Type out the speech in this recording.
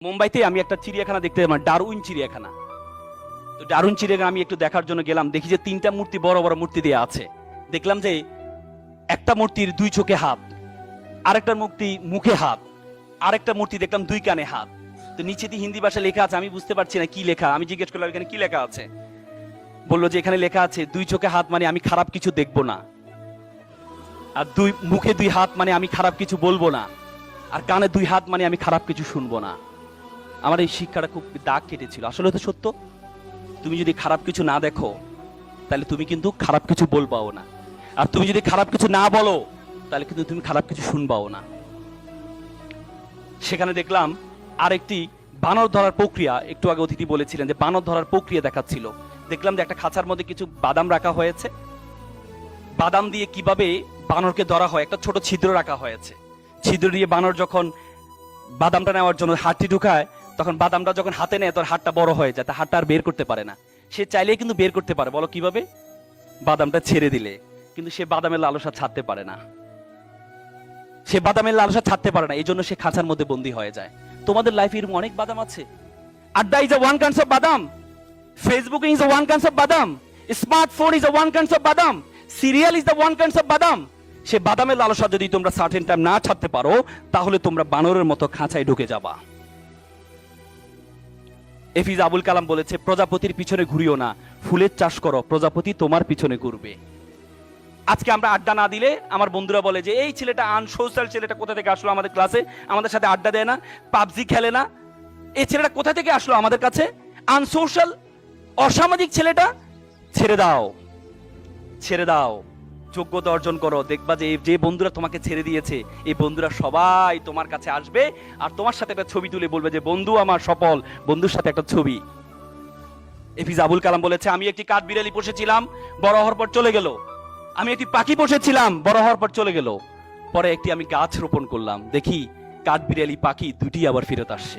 মুম্বাইতে আমি একটা চিড়িয়াখানা দেখতে গেলাম, ডারউইন চিড়িয়াখানা। তো ডারউইন চিড়িয়াখানা আমি একটু দেখার জন্য গেলাম, দেখি যে 3টা মূর্তি, বড় বড় মূর্তি দেয়া আছে। দেখলাম যে একটা মূর্তির 2 চোখে হাত, আরেকটা মূর্তি মুখে হাত, আরেকটা মূর্তি দেখলাম 2 কানে হাত। তো নিচে দিয়ে হিন্দি ভাষা লেখা আছে, আমি বুঝতে পারছি না কি লেখা। আমি জিজ্ঞেস করলাম এখানে কি লেখা আছে। বললো যে এখানে লেখা আছে 2 চোখে হাত মানে আমি খারাপ কিছু দেখবো না, আর মুখে 2 হাত মানে আমি খারাপ কিছু বলবো না, আর কানে 2 হাত মানে আমি খারাপ কিছু শুনবো না। আমার এই শিক্ষাটা খুব দাগ কেটেছিল। আসলে তো সত্য, তুমি যদি খারাপ কিছু না দেখো তাহলে তুমি কিন্তু খারাপ কিছু বলবাও না, আর তুমি যদি খারাপ কিছু না বলো তাহলে কিন্তু তুমি খারাপ কিছু শুনবাও না। সেখানে দেখলাম আরেকটি বানর ধরার প্রক্রিয়া, একটু আগে অতিথি বলেছিলেন যে বানর ধরার প্রক্রিয়া দেখাচ্ছিল। দেখলাম যে একটা খাঁচার মধ্যে কিছু বাদাম রাখা হয়েছে, বাদাম দিয়ে কিভাবে বানরকে ধরা হয়, একটা ছোট ছিদ্র রাখা হয়েছে। ছিদ্র দিয়ে বানর যখন বাদামটা নেওয়ার জন্য হাতটি ঢুকায়, তখন বাদামটা যখন হাতে নেয় তোর হাতটা বড় হয়ে যায়, তা হাতটা আর বের করতে পারে না। সে চাইলেই কিন্তু বের করতে পারে, বলো কিভাবে? বাদামটা ছেড়ে দিলে। কিন্তু সে বাদামের লালসা ছাড়তে পারে না, সে বাদামের লালসা ছাড়তে পারে না, এই জন্য সে খাঁচার মধ্যে বন্দী হয়ে যায়। তোমাদের লাইফে এরকম অনেক বাদাম আছে। Adda is one kind of badam, Facebook is one kind of badam, smartphone is one kind of badam, serial is the one kind of badam. সে বাদামের লালসা যদি তোমরা সার্টেন টাইম না ছাড়তে পারো, তাহলে তোমরা বানরের মতো খাঁচায় ঢুকে যাবা। এফিজ আবুল কালাম বলেছে, প্রজাপতির পিছনে ঘুরিও না, ফুলের চাষ করো, প্রজাপতি তোমার পিছনে ঘুরবে। আজকে আমরা আড্ডা না দিলে আমার বন্ধুরা বলে যে এই ছেলেটা আনসোশ্যাল, ছেলেটা কোথা থেকে আসলো আমাদের ক্লাসে, আমাদের সাথে আড্ডা দেয় না, পাবজি খেলে না, এই ছেলেটা কোথা থেকে আসলো আমাদের কাছে, আনসোশ্যাল, অসামাজিক ছেলেটা। ছেড়ে দাও, ছেড়ে দাও, যোগ্যতা অর্জন করো। দেখবা যে যে বন্ধুরা তোমাকে ছেড়ে দিয়েছে, এই বন্ধুরা সবাই তোমার কাছে আসবে আর তোমার সাথে একটা ছবি তুলে বলবে যে বন্ধু আমার সফল, বন্ধুর সাথে একটা ছবি। এফিজ আবুল কালাম বলেছে, আমি একটি কাঠবিড়ালি পুষেছিলাম, বড় হওয়ার পর চলে গেল। আমি একটি পাখি পুষেছিলাম, বড় হওয়ার পর চলে গেল। পরে একটি আমি গাছ রোপণ করলাম, দেখি কাঠবিড়ালি পাখি দুটি আবার ফেরত আসছে।